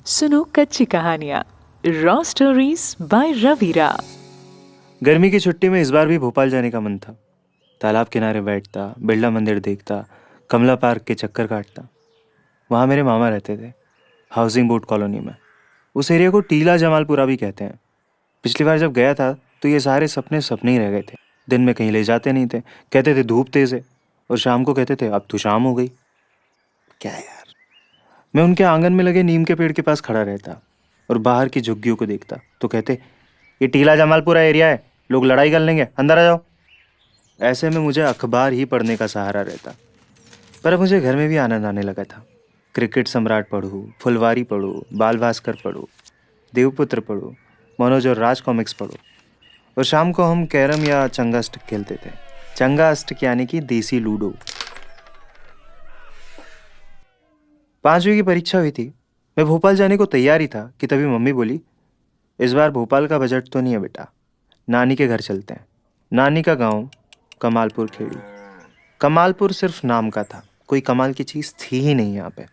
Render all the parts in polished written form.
सुनो कच्ची कहानियाँ रॉ स्टोरीज बाय रवीरा। गर्मी की छुट्टी में इस बार भी भोपाल जाने का मन था। तालाब किनारे बैठता, बिरला मंदिर देखता, कमला पार्क के चक्कर काटता। वहाँ मेरे मामा रहते थे, हाउसिंग बोर्ड कॉलोनी में। उस एरिया को टीला जमालपुरा भी कहते हैं। पिछली बार जब गया था तो ये सारे सपने सपने ही रह गए थे। दिन में कहीं ले जाते नहीं थे, कहते थे धूप तेज है, और शाम को कहते थे अब तो शाम हो गई। क्या यार। मैं उनके आंगन में लगे नीम के पेड़ के पास खड़ा रहता और बाहर की झुग्गियों को देखता तो कहते ये टीला जमालपुरा एरिया है, लोग लड़ाई कर लेंगे, अंदर आ जाओ। ऐसे में मुझे अखबार ही पढ़ने का सहारा रहता। पर अब मुझे घर में भी आनंद आने लगा था। क्रिकेट सम्राट पढ़ूँ, फुलवारी पढ़ूँ, बाल भास्कर पढ़ूँ, देवपुत्र पढ़ूँ, मनोज और राज कॉमिक्स पढ़ूँ। और शाम को हम कैरम या चंगा स्टिक खेलते थे। चंगा स्टिक यानी कि देसी लूडो। 5वीं की परीक्षा हुई थी। मैं भोपाल जाने को तैयार ही था कि तभी मम्मी बोली, इस बार भोपाल का बजट तो नहीं है बेटा, नानी के घर चलते हैं। नानी का गांव कमालपुर खेड़ी। कमालपुर सिर्फ नाम का था, कोई कमाल की चीज़ थी ही नहीं यहाँ पे।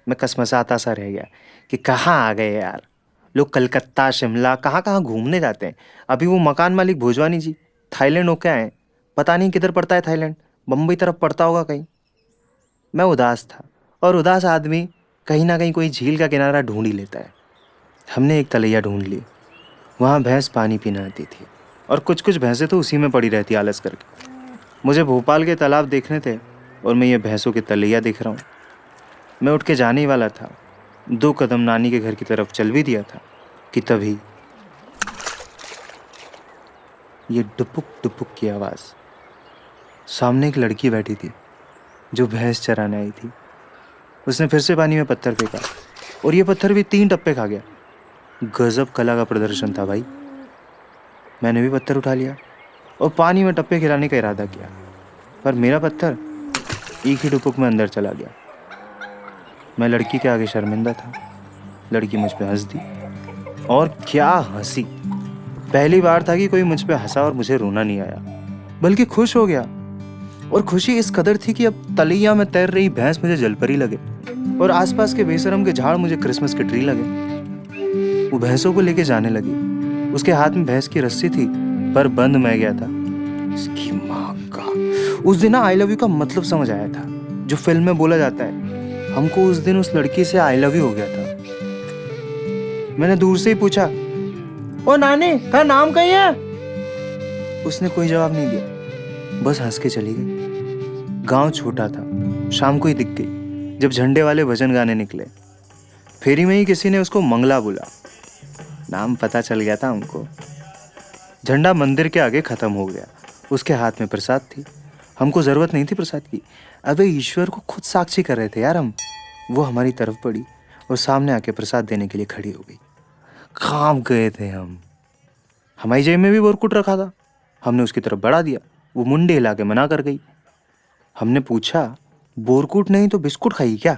मैं कसमसाता सा रह गया कि कहाँ आ गए यार। लोग कलकत्ता शिमला कहाँ कहाँ घूमने जाते हैं। अभी वो मकान मालिक भोजवानी जी थाईलैंड होके आए। पता नहीं किधर पड़ता है थाईलैंड, बम्बई तरफ पड़ता होगा कहीं। मैं उदास था, और उदास आदमी कहीं ना कहीं कोई झील का किनारा ढूंढ ही लेता है। हमने एक तलैया ढूंढ ली। वहाँ भैंस पानी पीने आती थी, और कुछ कुछ भैंसें तो उसी में पड़ी रहती आलस करके। मुझे भोपाल के तालाब देखने थे और मैं ये भैंसों के तलैया देख रहा हूँ। मैं उठ के जाने ही वाला था, 2 कदम नानी के घर की तरफ चल भी दिया था कि तभी ये डुपुक डुपुक की आवाज़। सामने एक लड़की बैठी थी जो भैंस चराने आई थी। उसने फिर से पानी में पत्थर फेंका, और ये पत्थर भी 3 टप्पे खा गया। गजब कला का प्रदर्शन था भाई। मैंने भी पत्थर उठा लिया और पानी में टप्पे खिलाने का इरादा किया, पर मेरा पत्थर एक ही डुपुक में अंदर चला गया। मैं लड़की के आगे शर्मिंदा था। लड़की मुझ पे हंस दी, और क्या हंसी। पहली बार था कि कोई मुझ पे हंसा और मुझे रोना नहीं आया, बल्कि खुश हो गया। और खुशी इस कदर थी कि अब तलैया में तैर रही भैंस मुझे जलपरी लगे, और आसपास के बेशरम के झाड़ मुझे क्रिसमस के ट्री लगे। वो भैंसों को लेके जाने लगी। उसके हाथ में भैंस की रस्सी थी, पर बंद मैं गया था। इसकी माँ का। उस दिन आई लव यू का मतलब समझ आया था, जो फिल्म में बोला जाता है। हमको उस दिन उस लड़की से आई लव यू हो गया था। मैंने दूर से ही पूछा, ओ नानी का नाम कहीं है? उसने कोई जवाब नहीं दिया, बस हंस के चली गई। गांव छोटा था, शाम को ही दिख गई जब झंडे वाले भजन गाने निकले। फेरी में ही किसी ने उसको मंगला बोला। नाम पता चल गया था हमको। झंडा मंदिर के आगे खत्म हो गया। उसके हाथ में प्रसाद थी। हमको जरूरत नहीं थी प्रसाद की। अबे ईश्वर को खुद साक्षी कर रहे थे यार हम। वो हमारी तरफ पड़ी और सामने आके प्रसाद देने के लिए खड़ी हो गई। कांप गए थे हम। हमारी जेब में भी बोरकुट रखा था। हमने उसकी तरफ बढ़ा दिया। वो मुंडे हिला के मना कर गई। हमने पूछा, बोरकुट नहीं तो बिस्कुट खाई क्या?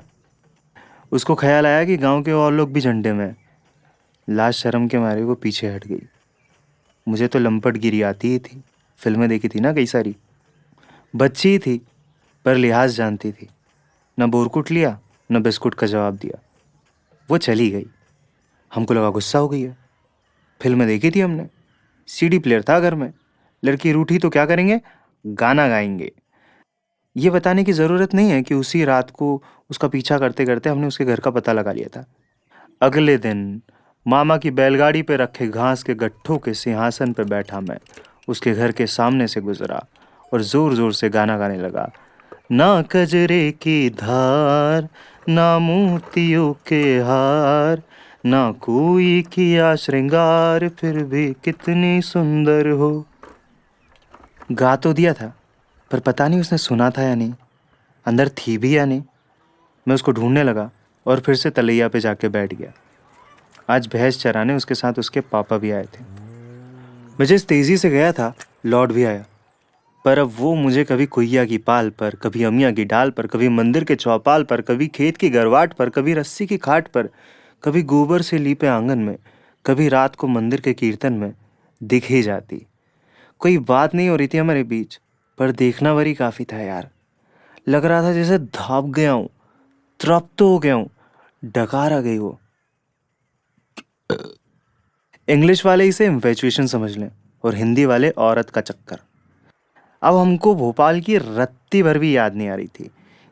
उसको ख्याल आया कि गांव के और लोग भी झंडे में हैं। लाज शर्म के मारे वो पीछे हट गई। मुझे तो लंपटगिरी आती ही थी, फिल्में देखी थी ना कई सारी। बच्ची ही थी, पर लिहाज जानती थी। न बोरकुट लिया, न बिस्कुट का जवाब दिया। वो चली गई। हमको लगा गुस्सा हो गई है। फिल्में देखी थी हमने, सीडी प्लेयर था घर में। लड़की रूठी तो क्या करेंगे, गाना गाएंगे। ये बताने की ज़रूरत नहीं है कि उसी रात को उसका पीछा करते करते हमने उसके घर का पता लगा लिया था। अगले दिन मामा की बैलगाड़ी पे रखे घास के गट्ठों के सिंहासन पे बैठा मैं उसके घर के सामने से गुजरा और जोर जोर से गाना गाने लगा। ना कजरे की धार, ना मोतियों के हार, ना कोई किया श्रृंगार, फिर भी कितनी सुंदर हो। गा तो दिया था, पर पता नहीं उसने सुना था या नहीं, अंदर थी भी या नहीं। मैं उसको ढूंढने लगा और फिर से तलैया पे जाके बैठ गया। आज भैंस चराने उसके साथ उसके पापा भी आए थे। मैं जिस तेजी से गया था लौट भी आया, पर अब वो मुझे कभी कुइया की पाल पर, कभी अमिया की डाल पर, कभी मंदिर के चौपाल पर, कभी खेत की गरवाट पर, कभी रस्सी की खाट पर, कभी गोबर से लीपे आंगन में, कभी रात को मंदिर के कीर्तन में दिख ही जाती। कोई बात नहीं हो रही थी हमारे बीच, पर देखना भरी काफी था यार। लग रहा था जैसे धाप गया हूँ, तृप्त हो गया हूँ, डकार आ गई वो। इंग्लिश वाले इसे इन्फेचुएशन समझ लें और हिंदी वाले औरत का चक्कर। अब हमको भोपाल की रत्ती भर भी याद नहीं आ रही थी।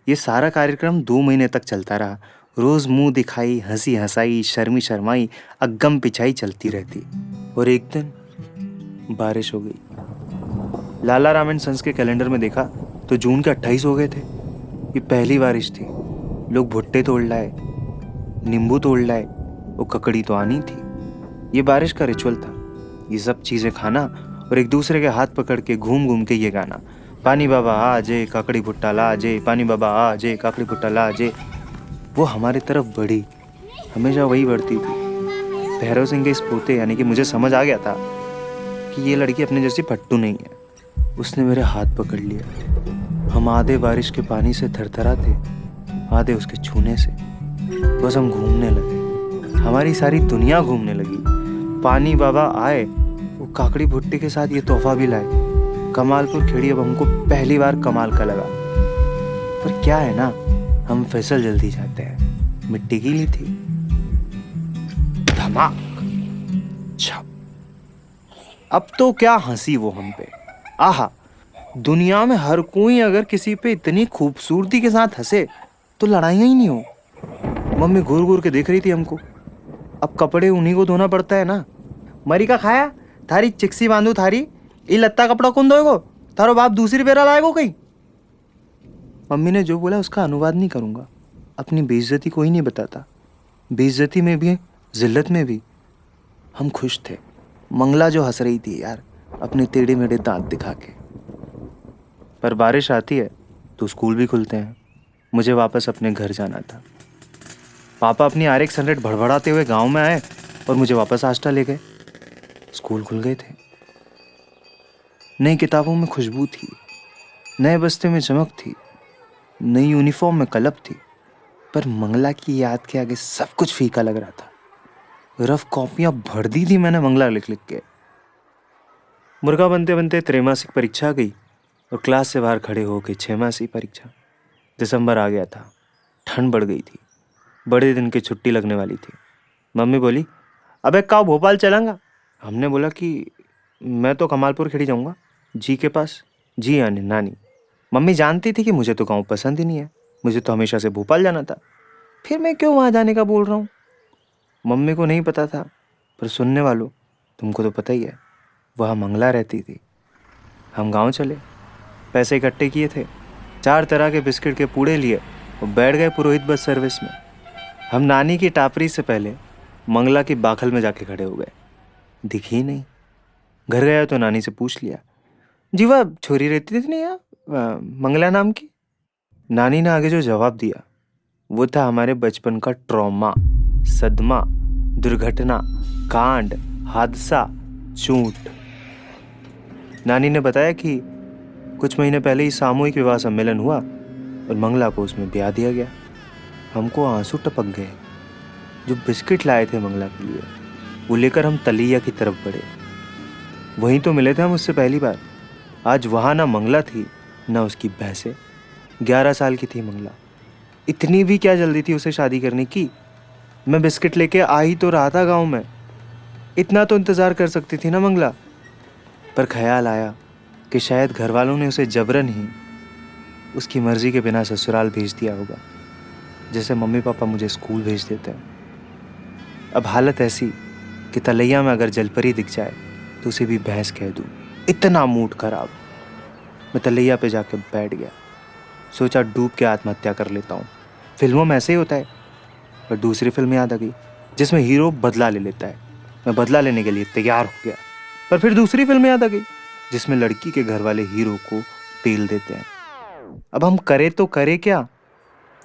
ये सारा कार्यक्रम 2 महीने तक चलता रहा। रोज मुंह दिखाई, हंसी हंसाई, शर्मी शर्माई, अग्गम पिछाई चलती रहती। और एक दिन बारिश हो गई। लाला राम एंड सन्स के कैलेंडर में देखा तो जून के 28 हो गए थे। ये पहली बारिश थी। लोग भुट्टे तोड़ लाए, नींबू तोड़ लाए, वो ककड़ी तो आनी थी। ये बारिश का रिचुअल था। ये सब चीजें खाना और एक दूसरे के हाथ पकड़ के घूम घूम के ये गाना, पानी बाबा आ जे काकड़ी भुट्टा ला जे, पानी बाबा आ जे काकड़ी भुट्टा ला जे। वो हमारी तरफ बढ़ी, हमेशा वही बढ़ती थी। भैरव सिंह के इस पोते यानी कि मुझे समझ आ गया था कि ये लड़की अपने जैसी फट्टू नहीं है। उसने मेरे हाथ पकड़ लिया। हम आधे बारिश के पानी से थरथराते, आधे उसके छूने से। बस हम घूमने लगे, हमारी सारी दुनिया घूमने लगी। पानी बाबा आए, वो काकड़ी भुट्टे के साथ ये तोहफा भी लाए। कमालपुर खेड़ी अब हमको पहली बार कमाल का लगा। पर क्या है ना, हम फिसल जल्दी जाते हैं। मिट्टी गीली थी। धमाक, छप। अब तो क्या हंसी वो हम पे। आहा, दुनिया में हर कोई अगर किसी पे इतनी खूबसूरती के साथ हंसे तो लड़ाइयां ही नहीं हो। मम्मी घूर घूर के देख रही थी हमको। अब कपड़े उन्हीं को धोना पड़ता है ना। मरी का खाया थारी चिक्सी बांधू थारी, ये लत्ता कपड़ा कौन धोएगो? थारो बाप दूसरी बेरा लाएगो कहीं। मम्मी ने जो बोला उसका अनुवाद नहीं करूंगा। अपनी बेइज्जती कोई नहीं बताता। बेइज्जती में भी, जिल्लत में भी हम खुश थे। मंगला जो हंस रही थी यार, अपने टेढ़े मेढ़े दांत दिखा के। पर बारिश आती है तो स्कूल भी खुलते हैं। मुझे वापस अपने घर जाना था। पापा अपनी RX 100 भड़बड़ाते हुए गांव में आए और मुझे वापस हॉस्टल ले गए। स्कूल खुल गए थे। नई किताबों में खुशबू थी, नए बस्ते में चमक थी, नई यूनिफॉर्म में कलप थी। पर मंगला की याद के आगे सब कुछ फीका लग रहा था। रफ कॉपियां भर दी थी मैंने मंगला लिख लिख के। मुर्गा बनते बनते त्रैमासिक परीक्षा आ गई और क्लास से बाहर खड़े होके 6 मासिक परीक्षा। दिसंबर आ गया था, ठंड बढ़ गई थी, बड़े दिन की छुट्टी लगने वाली थी। मम्मी बोली, अबे कब भोपाल चलेंगा? हमने बोला कि मैं तो कमालपुर खेड़ी जाऊंगा, जी के पास। जी यानी नानी। मम्मी जानती थी कि मुझे तो गाँव पसंद ही नहीं है, मुझे तो हमेशा से भोपाल जाना था। फिर मैं क्यों वहाँ जाने का बोल रहा हूँ? मम्मी को नहीं पता था, पर सुनने वालों, तुमको तो पता ही है, वहाँ मंगला रहती थी। हम गाँव चले, पैसे इकट्ठे किए थे, 4 तरह के बिस्किट के पूड़े लिए और बैठ गए पुरोहित बस सर्विस में। हम नानी की टापरी से पहले मंगला की बाखल में जाके खड़े हो गए। दिखी नहीं। घर गया तो नानी से पूछ लिया, जी वह छोरी रहती थी नहीं यहाँ मंगला नाम की? नानी ने आगे जो जवाब दिया वो था हमारे बचपन का ट्रॉमा, सदमा, दुर्घटना, कांड, हादसा, चूट। नानी ने बताया कि कुछ महीने पहले ही सामूहिक विवाह सम्मेलन हुआ और मंगला को उसमें ब्याह दिया गया। हमको आंसू टपक गए। जो बिस्किट लाए थे मंगला के लिए, वो लेकर हम तलैया की तरफ बढ़े। वहीं तो मिले थे हम उससे पहली बार। आज वहाँ ना मंगला थी ना उसकी भैंसे। 11 साल की थी मंगला। इतनी भी क्या जल्दी थी उसे शादी करने की? मैं बिस्किट लेके आ ही तो रहा था गाँव में। इतना तो इंतज़ार कर सकती थी ना मंगला। पर ख्याल आया कि शायद घर वालों ने उसे जबरन ही उसकी मर्जी के बिना ससुराल भेज दिया होगा, जैसे मम्मी पापा मुझे स्कूल भेज देते हैं। अब हालत ऐसी कि तलैया में अगर जलपरी दिख जाए तो उसे भी भैंस कह दूँ। इतना मूड खराब। मैं तलैया पे जाके बैठ गया। सोचा डूब के आत्महत्या कर लेता हूँ। फिल्मों में ऐसे ही होता है। पर दूसरी फिल्म याद आ गई जिसमें हीरो बदला ले लेता है। मैं बदला लेने के लिए तैयार हो गया। पर फिर दूसरी फिल्म याद आ गई जिसमें लड़की के घर वाले हीरो को पेल देते हैं। अब हम करे तो करे क्या?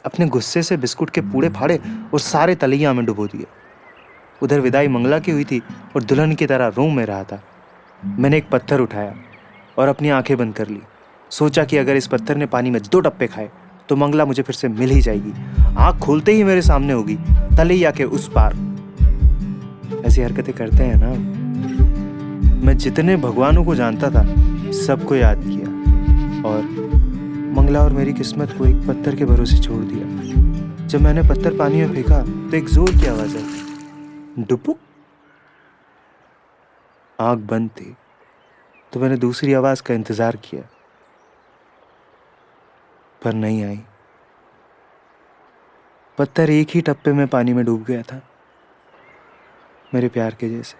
अपने गुस्से से बिस्कुट के पूड़े फाड़े और सारे तलैया में डुबो दिए। उधर विदाई मंगला की हुई थी और दुल्हन की तरह रो में रहा था। मैंने एक पत्थर उठाया और अपनी आंखें बंद कर ली। सोचा कि अगर इस पत्थर ने पानी में 2 टप्पे खाए तो मंगला मुझे फिर से मिल ही जाएगी। आंख खोलते ही मेरे सामने होगी, तलैया के उस पार। ऐसी हरकतें करते हैं ना। मैं जितने भगवानों को जानता था सबको याद किया और मंगला और मेरी किस्मत को एक पत्थर के भरोसे छोड़ दिया। जब मैंने पत्थर पानी में फेंका तो एक जोर की आवाज आई, डुपुक। आंख बंद थी तो मैंने दूसरी आवाज का इंतजार किया, पर नहीं आई। पत्थर एक ही टप्पे में पानी में डूब गया था, मेरे प्यार के जैसे।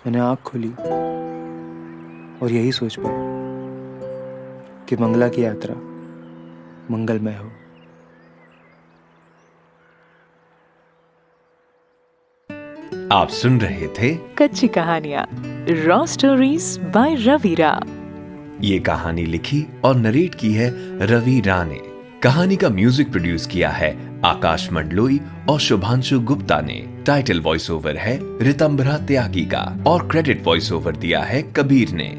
मैंने आंख खोली और यही सोच पाया कि मंगला की यात्रा मंगलमय हो। आप सुन रहे थे कच्ची कहानियां रॉ स्टोरीज बाय रवीरा। ये कहानी लिखी और नरेट की है रवि रा ने। कहानी का म्यूजिक प्रोड्यूस किया है आकाश मंडलोई और शुभांशु गुप्ता ने। टाइटल वॉइस ओवर है रितंबरा त्यागी का और क्रेडिट वॉइस ओवर दिया है कबीर ने।